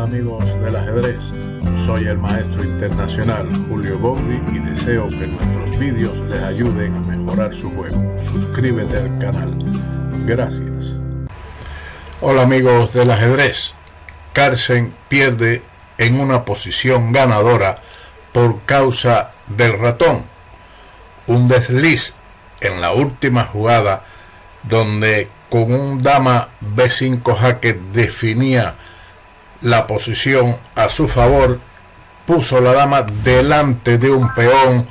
amigos del ajedrez, soy el maestro internacional Julio Bogri y deseo que nuestros vídeos les ayuden a mejorar su juego. Suscríbete al canal. Gracias. Hola amigos del ajedrez. Carlsen pierde en una posición ganadora por causa del ratón. Un desliz en la última jugada donde con un dama B5 jaque definía la posición a su favor, puso la dama delante de un peón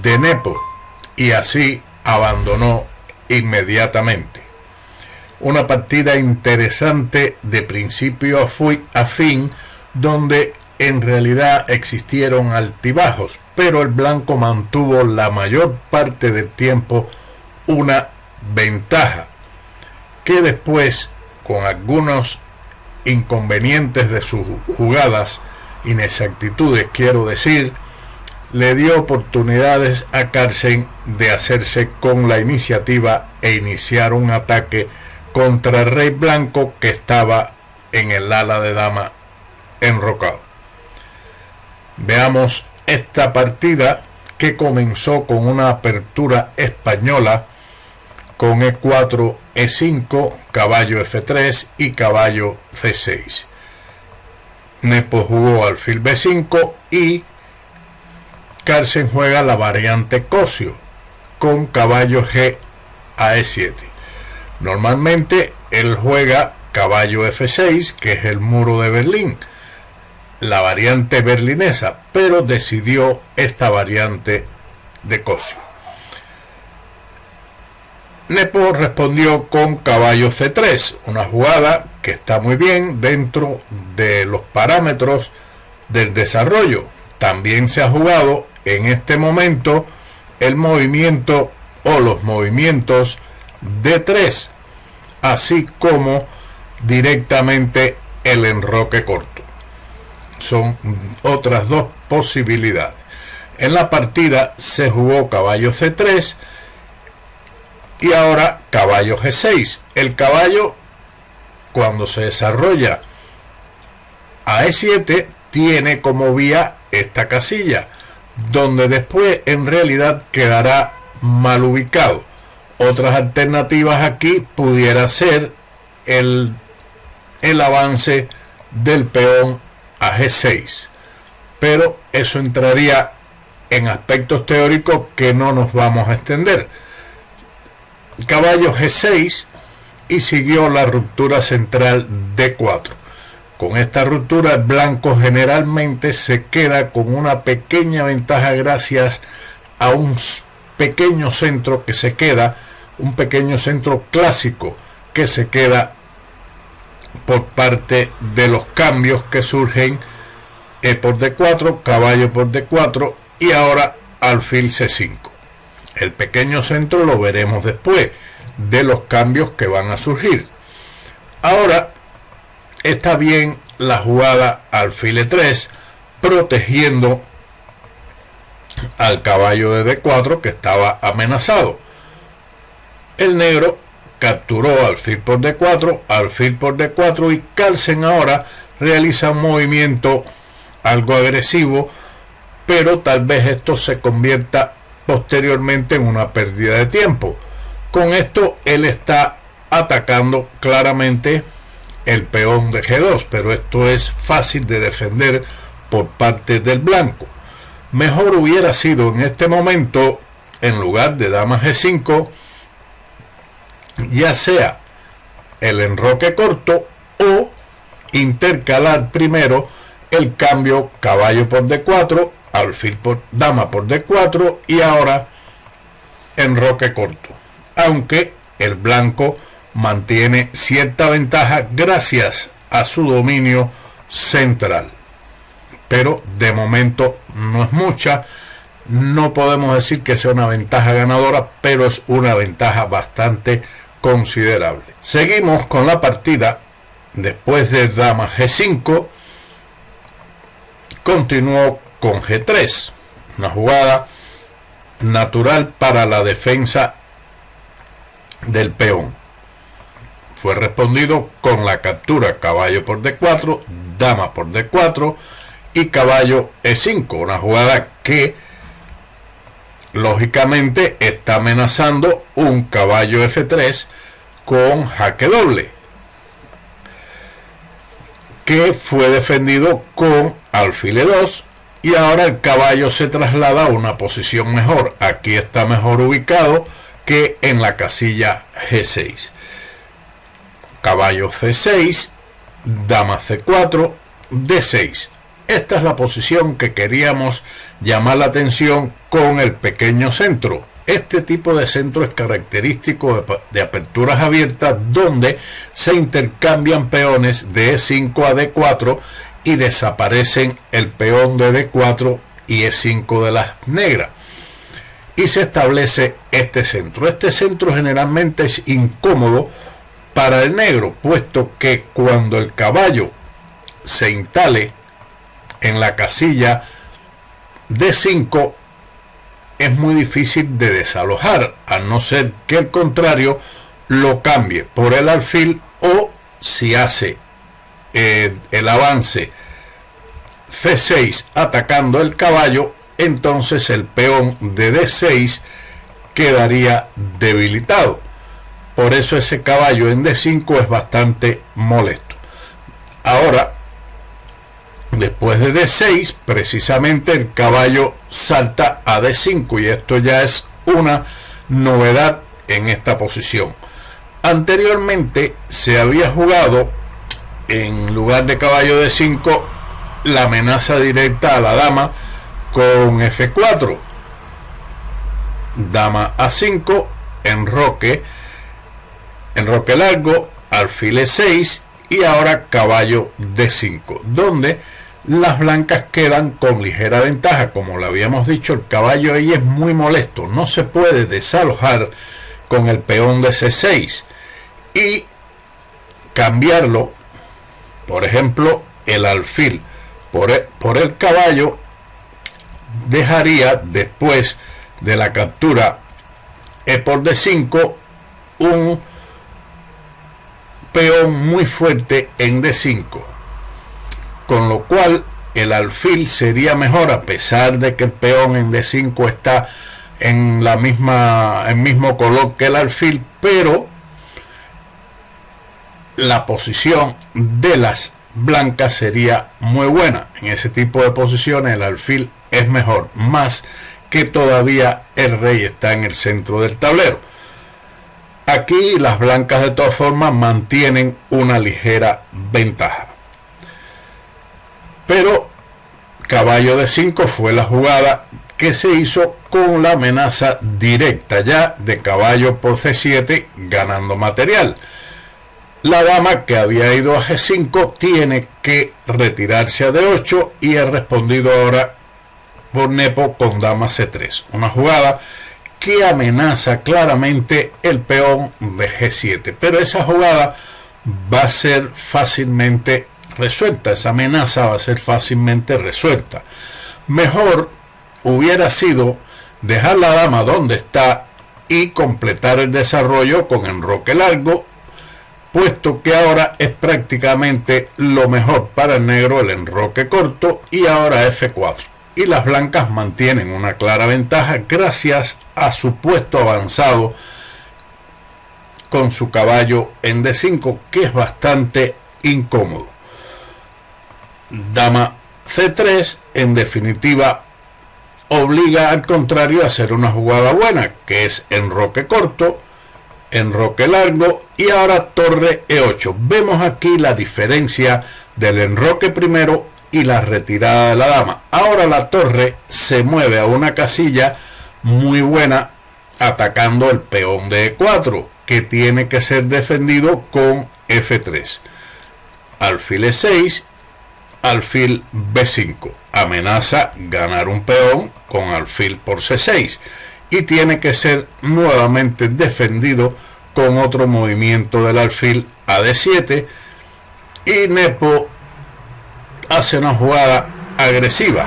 de Nepo y así abandonó inmediatamente. Una partida interesante de principio a fin, donde en realidad existieron altibajos, pero el blanco mantuvo la mayor parte del tiempo una ventaja, que después, con algunos inconvenientes de sus jugadas, inexactitudes quiero decir, le dio oportunidades a Carlsen de hacerse con la iniciativa e iniciar un ataque contra el rey blanco que estaba en el ala de dama enrocado. Veamos esta partida, que comenzó con una apertura española con E4, E5, caballo F3 y caballo C6. Nepo jugó alfil B5 y Carlsen juega la variante Cosio con caballo G a E7. Normalmente él juega caballo F6, que es el muro de Berlín, la variante berlinesa, pero decidió esta variante de Cosio. Nepo respondió con caballo C3, una jugada que está muy bien dentro de los parámetros del desarrollo. También se ha jugado en este momento el movimiento o los movimientos D3, así como directamente el enroque corto. Son otras dos posibilidades. En la partida se jugó caballo C3 y ahora caballo G6. El caballo, cuando se desarrolla a E7, tiene como vía esta casilla, donde después en realidad quedará mal ubicado. Otras alternativas aquí pudiera ser el avance del peón a G6, pero eso entraría en aspectos teóricos que no nos vamos a extender. Caballo G6 y siguió la ruptura central D4. Con esta ruptura el blanco generalmente se queda con una pequeña ventaja gracias a un pequeño centro que se queda, un pequeño centro clásico que se queda por parte de los cambios que surgen E por D4, caballo por D4 y ahora alfil C5. El pequeño centro lo veremos después de los cambios que van a surgir. Ahora está bien la jugada alfil E3, protegiendo al caballo de D4 que estaba amenazado. El negro capturó alfil por D4 y Carlsen ahora realiza un movimiento algo agresivo, pero tal vez esto se convierta posteriormente en una pérdida de tiempo. Con esto él está atacando claramente el peón de G2, pero esto es fácil de defender por parte del blanco. Mejor hubiera sido en este momento, en lugar de dama G5, ya sea el enroque corto o intercalar primero el cambio caballo por D4, alfil por dama por D4 y ahora enroque corto, aunque el blanco mantiene cierta ventaja gracias a su dominio central, pero de momento no es mucha. No podemos decir que sea una ventaja ganadora, pero es una ventaja bastante considerable. Seguimos con la partida. Después de dama G5 continuó con G3, una jugada natural para la defensa del peón. Fue respondido con la captura caballo por D4, dama por D4 y caballo E5, una jugada que lógicamente está amenazando un caballo F3 con jaque doble, que fue defendido con alfil E2, y ahora el caballo se traslada a una posición mejor. Aquí está mejor ubicado que en la casilla G6. Caballo C6, dama C4, D6. Esta es la posición que queríamos llamar la atención con el pequeño centro. Este tipo de centro es característico de aperturas abiertas donde se intercambian peones de E5 a D4 y desaparecen el peón de D4 y E5 de las negras. Y se establece este centro. Este centro generalmente es incómodo para el negro, puesto que cuando el caballo se instale en la casilla D5 es muy difícil de desalojar, a no ser que el contrario lo cambie por el alfil, o si hace el avance C6 atacando el caballo, entonces el peón de D6 quedaría debilitado. Por eso ese caballo en D5 es bastante molesto. Ahora, después de D6, precisamente el caballo salta a D5, y esto ya es una novedad en esta posición. Anteriormente se había jugado, en lugar de caballo D5, la amenaza directa a la dama con F4, dama A5, enroque largo, alfil E6 y ahora caballo D5, donde las blancas quedan con ligera ventaja. Como le habíamos dicho, el caballo ahí es muy molesto, no se puede desalojar con el peón de C6, y cambiarlo, por ejemplo, el alfil por el caballo, dejaría después de la captura E por D5 un peón muy fuerte en D5, con lo cual el alfil sería mejor, a pesar de que el peón en D5 está en el mismo color que el alfil, pero la posición de las blancas sería muy buena. En ese tipo de posiciones el alfil es mejor, más que todavía el rey está en el centro del tablero. Aquí las blancas de todas formas mantienen una ligera ventaja, pero caballo D5 fue la jugada que se hizo con la amenaza directa ya de caballo por C7, ganando material. La dama, que había ido a G5, tiene que retirarse a D8, y he respondido ahora por Nepo con dama C3, una jugada que amenaza claramente el peón de G7, pero esa jugada va a ser fácilmente resuelta, esa amenaza va a ser fácilmente resuelta. Mejor hubiera sido dejar la dama donde está y completar el desarrollo con enroque largo, puesto que ahora es prácticamente lo mejor para el negro el enroque corto, y ahora F4. Y las blancas mantienen una clara ventaja gracias a su puesto avanzado con su caballo en D5, que es bastante incómodo. Dama C3, en definitiva, obliga al contrario a hacer una jugada buena, que es enroque corto, enroque largo y ahora torre E8. Vemos aquí la diferencia del enroque primero y la retirada de la dama. Ahora la torre se mueve a una casilla muy buena, atacando el peón de E4, que tiene que ser defendido con F3. Alfil E6, alfil B5. Amenaza ganar un peón con alfil por C6 y tiene que ser nuevamente defendido con otro movimiento del alfil a D7, y Nepo hace una jugada agresiva,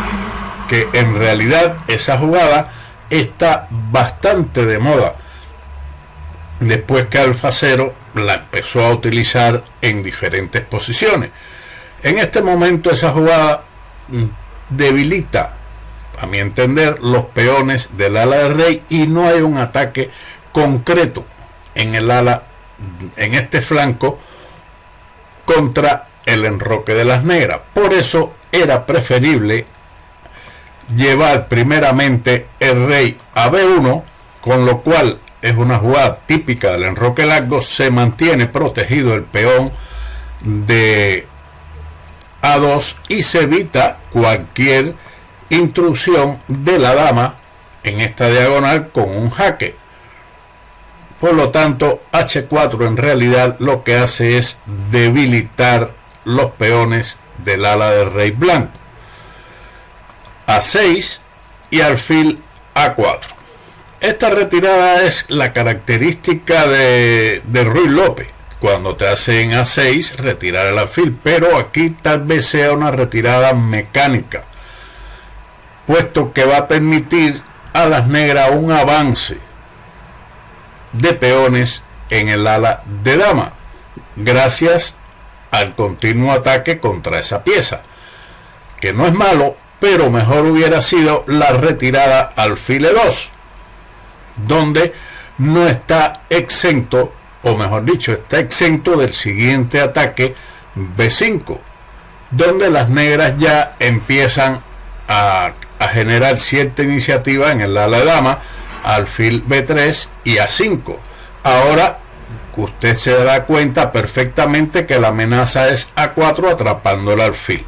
que en realidad esa jugada está bastante de moda después que Alfa Cero la empezó a utilizar en diferentes posiciones. En este momento esa jugada debilita, a mi entender, los peones del ala del rey y no hay un ataque concreto en el ala, en este flanco, contra el enroque de las negras. Por eso era preferible llevar primeramente el rey a B1, con lo cual es una jugada típica del enroque largo, se mantiene protegido el peón de A2 y se evita cualquier intrusión de la dama en esta diagonal con un jaque. Por lo tanto, H4 en realidad lo que hace es debilitar los peones del ala del rey blanco. A6 y alfil A4. Esta retirada es la característica de Ruy López. Cuando te hacen A6, retirar el alfil, pero aquí tal vez sea una retirada mecánica, puesto que va a permitir a las negras un avance de peones en el ala de dama, gracias al continuo ataque contra esa pieza, que no es malo, pero mejor hubiera sido la retirada alfil E2, donde no está exento, o mejor dicho, está exento del siguiente ataque B5, donde las negras ya empiezan a generar cierta iniciativa en el ala de dama, alfil B3 y A5. Ahora usted se dará cuenta perfectamente que la amenaza es A4 atrapando el alfil.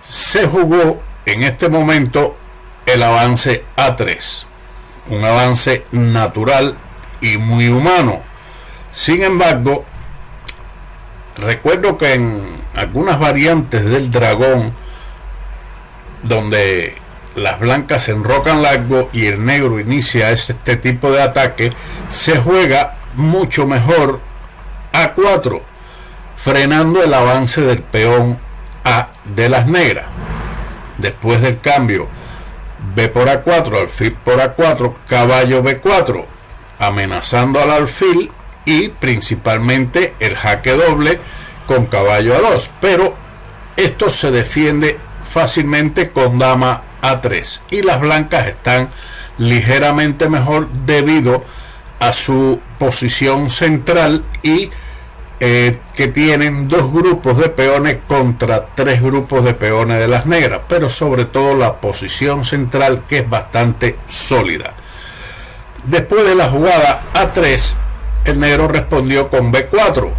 Se jugó en este momento el avance A3, un avance natural y muy humano. Sin embargo, recuerdo que en algunas variantes del dragón, donde las blancas se enrocan largo y el negro inicia este tipo de ataque, se juega mucho mejor A4, frenando el avance del peón A de las negras. Después del cambio B por A4, alfil por A4, caballo B4, amenazando al alfil y principalmente el jaque doble con caballo A2, pero esto se defiende fácilmente con dama A3 y las blancas están ligeramente mejor debido a su posición central y que tienen dos grupos de peones contra tres grupos de peones de las negras, pero sobre todo la posición central, que es bastante sólida. Después de la jugada A3, el negro respondió con B4,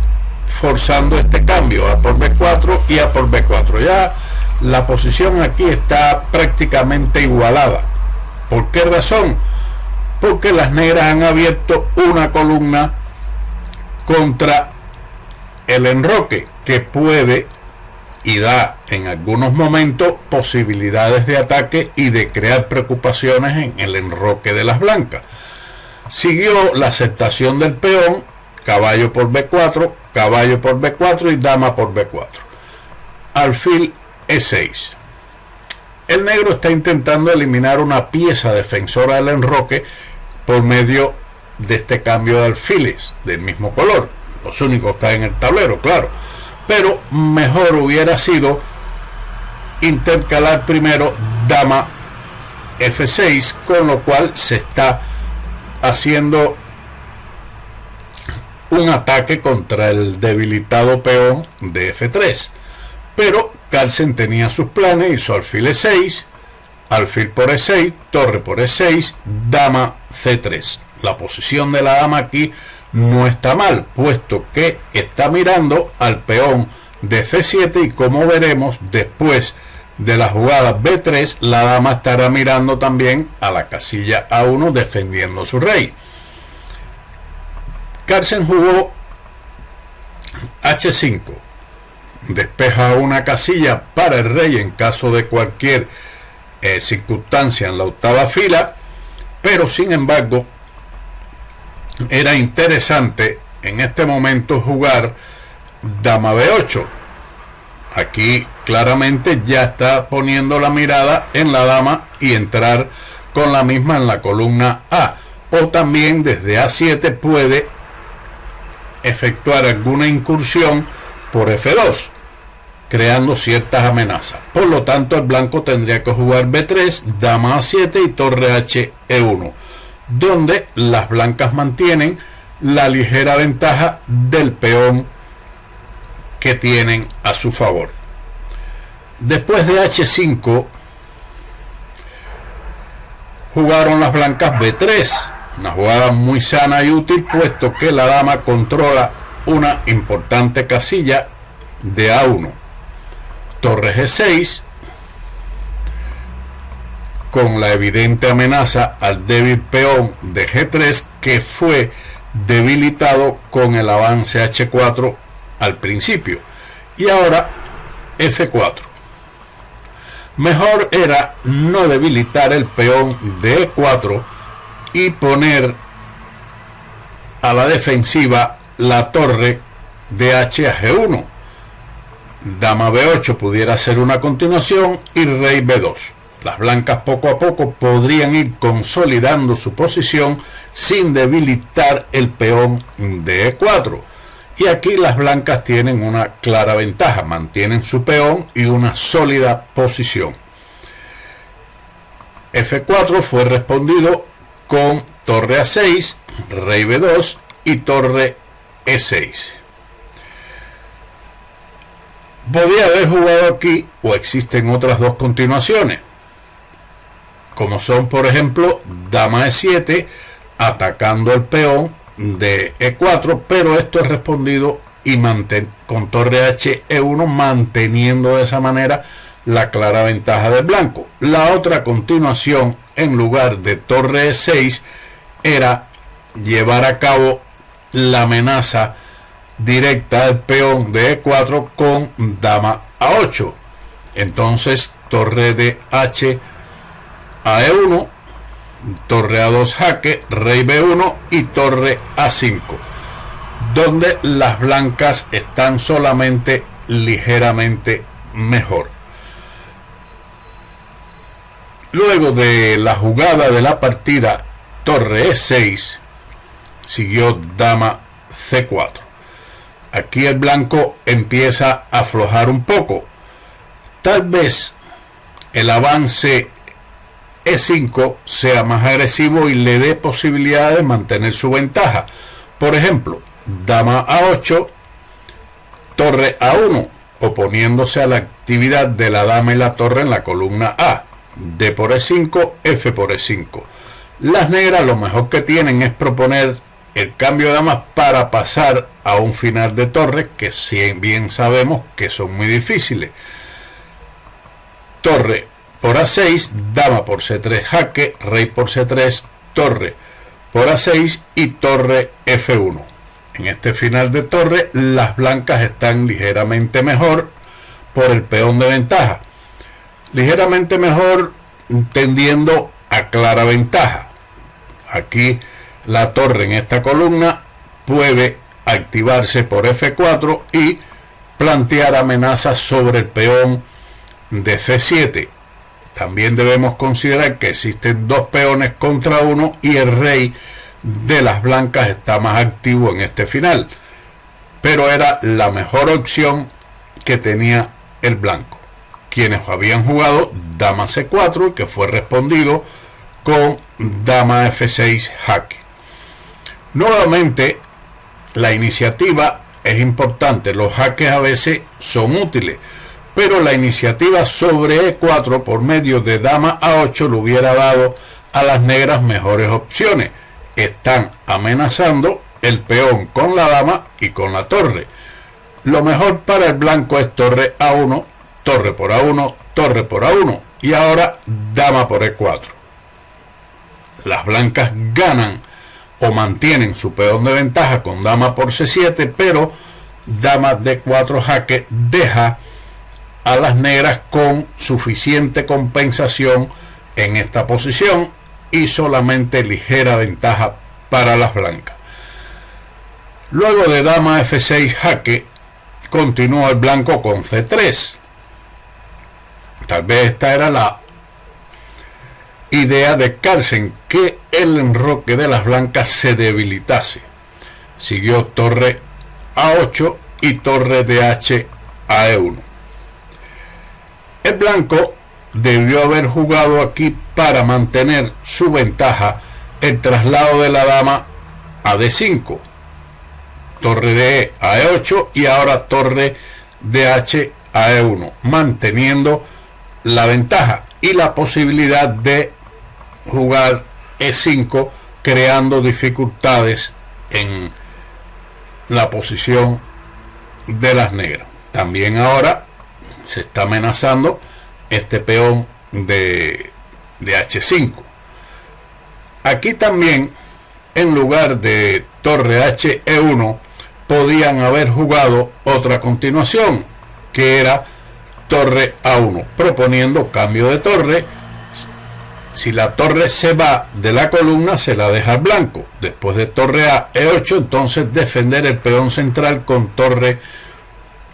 forzando este cambio, A por B4 y A por B4. Ya la posición aquí está prácticamente igualada. ¿Por qué razón? Porque las negras han abierto una columna contra el enroque, que puede y da en algunos momentos posibilidades de ataque y de crear preocupaciones en el enroque de las blancas. Siguió la aceptación del peón, caballo por B4, caballo por B4 y dama por B4. Alfil E6. El negro está intentando eliminar una pieza defensora del enroque por medio de este cambio de alfiles del mismo color, los únicos que hay en el tablero, claro, pero mejor hubiera sido intercalar primero dama F6, con lo cual se está haciendo un ataque contra el debilitado peón de F3, pero Carlsen tenía sus planes, hizo alfil E6, alfil por E6, torre por E6, dama C3. La posición de la dama aquí no está mal, puesto que está mirando al peón de C7 y, como veremos después de la jugada B3, la dama estará mirando también a la casilla A1 defendiendo su rey. Carlsen jugó H5, despeja una casilla para el rey en caso de cualquier circunstancia en la octava fila, pero sin embargo era interesante en este momento jugar dama B8. Aquí claramente ya está poniendo la mirada en la dama y entrar con la misma en la columna A, o también desde A7 puede efectuar alguna incursión por F2. creando ciertas amenazas. Por lo tanto, el blanco tendría que jugar B3, dama A7 y torre H E1, donde las blancas mantienen la ligera ventaja del peón que tienen a su favor. Después de H5 jugaron las blancas B3, una jugada muy sana y útil, puesto que la dama controla una importante casilla de A1. Torre G6, con la evidente amenaza al débil peón de G3, que fue debilitado con el avance H4 al principio. Y ahora F4. Mejor era no debilitar el peón de E4 y poner a la defensiva la torre de H a G1. Dama B8 pudiera ser una continuación y rey B2. Las blancas poco a poco podrían ir consolidando su posición sin debilitar el peón de E4. Y aquí las blancas tienen una clara ventaja, mantienen su peón y una sólida posición. F4 fue respondido con torre A6, rey B2 y torre E6. Podría haber jugado aquí, o existen otras dos continuaciones, como son por ejemplo dama E7 atacando el peón de E4, pero esto es respondido y con torre H E1, manteniendo de esa manera la clara ventaja del blanco. La otra continuación, en lugar de torre E6, era llevar a cabo la amenaza directa del peón de E4 con dama A8. Entonces torre de H a E1, torre A2 jaque, rey B1 y torre A5, donde las blancas están solamente ligeramente mejor. Luego de la jugada de la partida torre E6, siguió dama C4. Aquí el blanco empieza a aflojar un poco. Tal vez el avance E5 sea más agresivo y le dé posibilidad de mantener su ventaja. Por ejemplo, dama A8, torre A1, oponiéndose a la actividad de la dama y la torre en la columna A. D por E5, F por E5. Las negras lo mejor que tienen es proponer el cambio de damas para pasar a un final de torre, que bien sabemos que son muy difíciles. Torre por A6, dama por C3 jaque, rey por C3, torre por A6 y torre F1. En este final de torre las blancas están ligeramente mejor por el peón de ventaja. Ligeramente mejor tendiendo a clara ventaja. Aquí la torre en esta columna puede activarse por F4 y plantear amenazas sobre el peón de C7. También debemos considerar que existen dos peones contra uno y el rey de las blancas está más activo en este final, pero era la mejor opción que tenía el blanco, quienes habían jugado dama C4, que fue respondido con dama F6 jaque. Nuevamente, la iniciativa es importante. Los jaques a veces son útiles, pero la iniciativa sobre E4 por medio de dama A8 le hubiera dado a las negras mejores opciones. Están amenazando el peón con la dama y con la torre. Lo mejor para el blanco es torre A1, torre por A1, torre por A1 y ahora dama por E4. Las blancas ganan o mantienen su peón de ventaja con dama por C7, pero dama D4 jaque deja a las negras con suficiente compensación en esta posición y solamente ligera ventaja para las blancas. Luego de dama F6 jaque, continúa el blanco con C3. Tal vez esta era la idea de Carlsen, que el enroque de las blancas se debilitase. Siguió torre A8 y torre de H a E1. El blanco debió haber jugado aquí para mantener su ventaja, el traslado de la dama a D5, torre de E a E8 y ahora torre de H a E1, manteniendo la ventaja y la posibilidad de jugar E5, creando dificultades en la posición de las negras. También ahora se está amenazando este peón de H5. Aquí también, en lugar de torre H E1, podían haber jugado otra continuación, que era torre A1, proponiendo cambio de torre. Si la torre se va de la columna, se la deja al blanco. Después de torre A E8, entonces defender el peón central con torre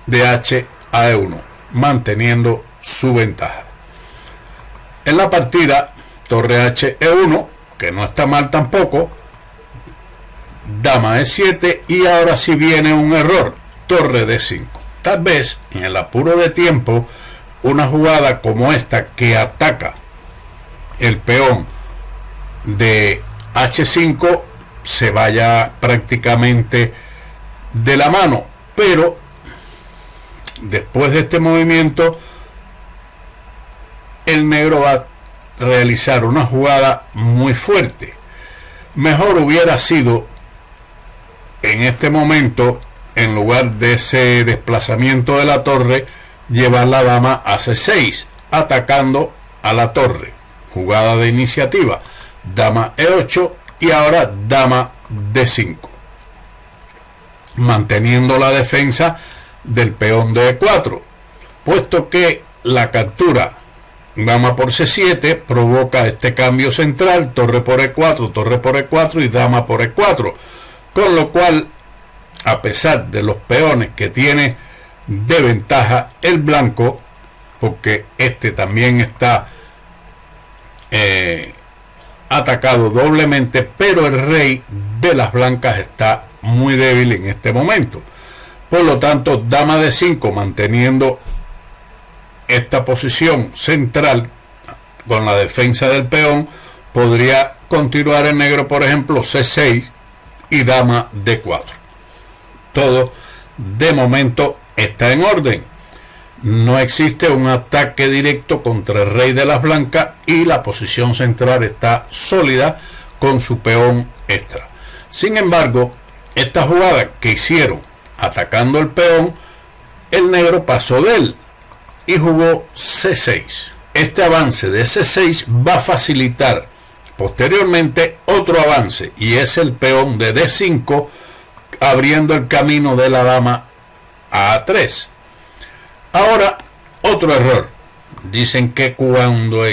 de H a E1, manteniendo su ventaja. En la partida, torre H E1, que no está mal tampoco, dama E7 y ahora sí viene un error, torre D5. Tal vez en el apuro de tiempo, una jugada como esta que ataca el peón de H5 se vaya prácticamente de la mano, pero después de este movimiento el negro va a realizar una jugada muy fuerte. Mejor hubiera sido en este momento, en lugar de ese desplazamiento de la torre, llevar la dama a C6, atacando a la torre. Jugada de iniciativa, dama E8 y ahora dama D5, manteniendo la defensa del peón de E4, puesto que la captura dama por C7 provoca este cambio central, torre por E4 y dama por E4, con lo cual, a pesar de los peones que tiene de ventaja el blanco, porque este también está atacado doblemente, pero el rey de las blancas está muy débil en este momento. Por lo tanto, dama D5, manteniendo esta posición central con la defensa del peón, podría continuar el negro, por ejemplo, C6 y dama D4. Todo de momento está en orden. No existe un ataque directo contra el rey de las blancas y la posición central está sólida con su peón extra. Sin embargo, esta jugada que hicieron atacando el peón, el negro pasó de él y jugó C6. Este avance de C6 va a facilitar posteriormente otro avance, y es el peón de D5, abriendo el camino de la dama a A3. Ahora, otro error. Dicen que cuando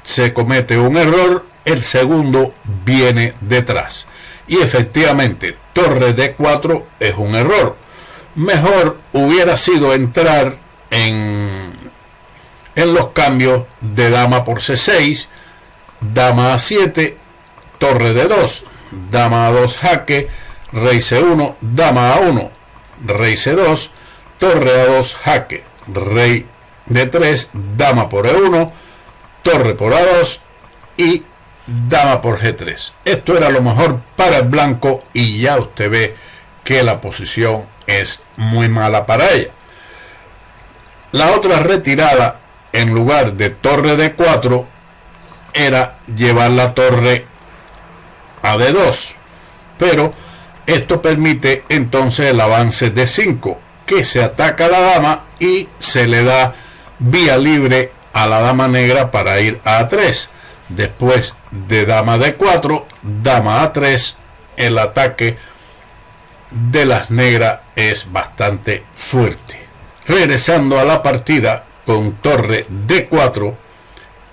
se comete un error, el segundo viene detrás. Y efectivamente, torre D4 es un error. Mejor hubiera sido entrar en los cambios de dama por C6, dama A7, torre D2, dama A2 jaque, rey C1, dama A1, rey C2, torre A2 jaque, rey D3, dama por E1, torre por A2 y dama por G3. Esto era lo mejor para el blanco y ya usted ve que la posición es muy mala para ella. La otra retirada, en lugar de torre D4, era llevar la torre a D2, pero esto permite entonces el avance D5, que se ataca a la dama y se le da vía libre a la dama negra para ir a A3. Después de dama D4, dama A3, el ataque de las negras es bastante fuerte. Regresando a la partida con torre D4,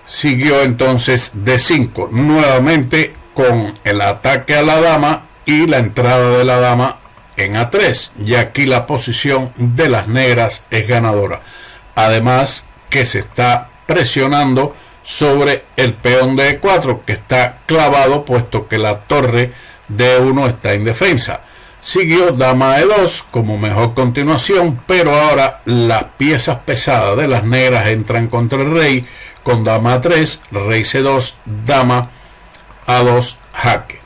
siguió entonces D5, nuevamente con el ataque a la dama y la entrada de la dama en A3, y aquí la posición de las negras es ganadora. Además que se está presionando sobre el peón de E4, que está clavado, puesto que la torre de E1 está indefensa. Siguió dama E2 como mejor continuación, pero ahora las piezas pesadas de las negras entran contra el rey con dama A3, rey C2, dama A2, jaque.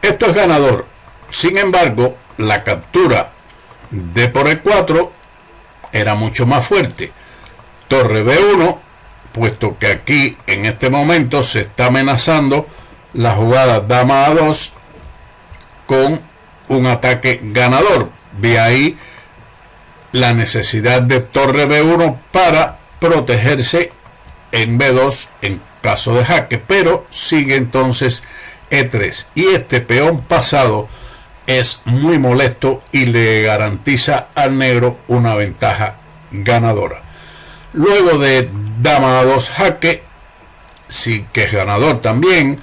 Esto es ganador. Sin embargo, la captura de por E4 era mucho más fuerte. Torre B1, puesto que aquí en este momento se está amenazando la jugada dama A2 con un ataque ganador. Ve ahí la necesidad de torre B1 para protegerse en B2 en caso de jaque, pero sigue entonces E3 y este peón pasado es muy molesto y le garantiza al negro una ventaja ganadora. Luego de dama A2 jaque, sí que es ganador también,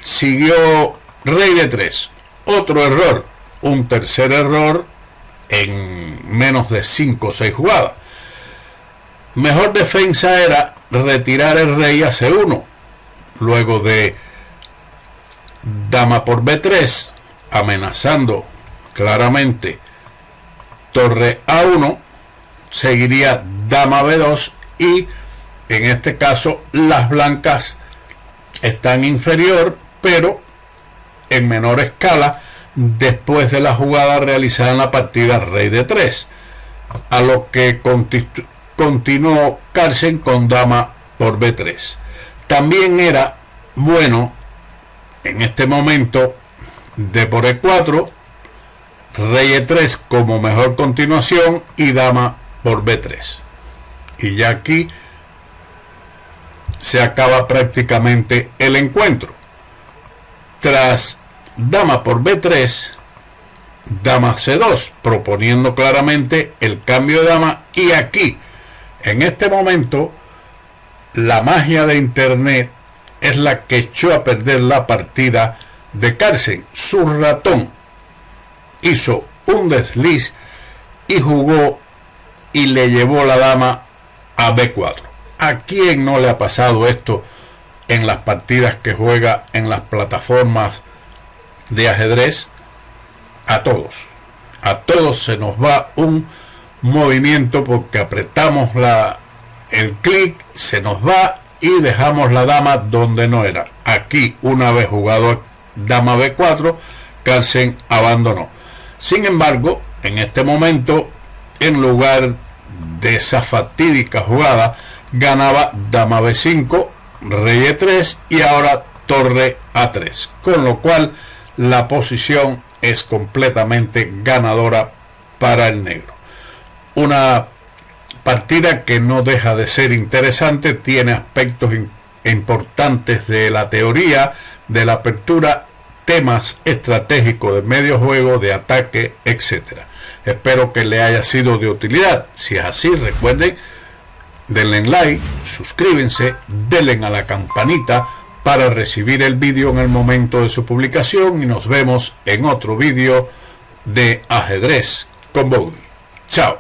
siguió rey D3. Otro error, un tercer error en menos de 5 o 6 jugadas. Mejor defensa era retirar el rey a C1. Luego de dama por B3, amenazando claramente torre A1, seguiría dama B2 y en este caso las blancas están inferior, pero en menor escala después de la jugada realizada en la partida rey D3, a lo que continuó Carlsen con dama por B3. También era bueno en este momento de por E4, rey E3 como mejor continuación y dama por B3. Y ya aquí se acaba prácticamente el encuentro. Tras dama por B3, dama C2, proponiendo claramente el cambio de dama, y aquí en este momento la magia de internet es la que echó a perder la partida de Carlsen. Su ratón hizo un desliz y jugó y le llevó la dama a B4. ¿A quién no le ha pasado esto en las partidas que juega en las plataformas de ajedrez? A todos se nos va un movimiento porque apretamos el clic, se nos va y dejamos la dama donde no era. Aquí, una vez jugado dama B4, Carlsen abandonó. Sin embargo, en este momento, en lugar de esa fatídica jugada, ganaba dama B5, rey E3 y ahora torre A3, con lo cual la posición es completamente ganadora para el negro. Una partida que no deja de ser interesante, tiene aspectos importantes de la teoría, de la apertura, temas estratégicos de medio juego, de ataque, etc. Espero que le haya sido de utilidad. Si es así, recuerden, denle like, suscríbanse, denle a la campanita para recibir el vídeo en el momento de su publicación y nos vemos en otro vídeo de ajedrez con Bowdy. Chao.